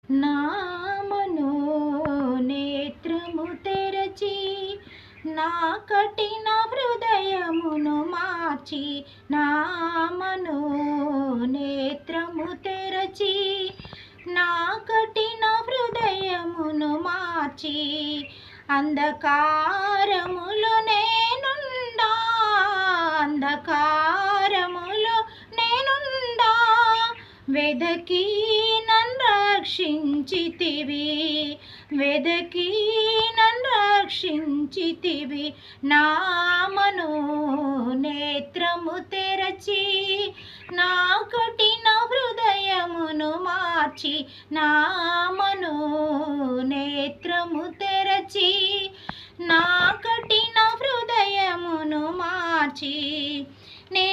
నా మనోనేత్రము తెరచి నా కఠిన హృదయమును మార్చి, నా మనోనేత్రము తెరచి నా కఠిన హృదయమును మార్చి, అంధకారములో నేనుండా, అంధకారములో నేనుండా వెదకి నన్ను రక్షించితివి, వెదకి నన్ను రక్షించితివి. నా మనోనేత్రము తెరచి నా కఠిన హృదయమును మార్చి, నా మనోనేత్రము తెరచి నా కఠిన హృదయమును మార్చి, నే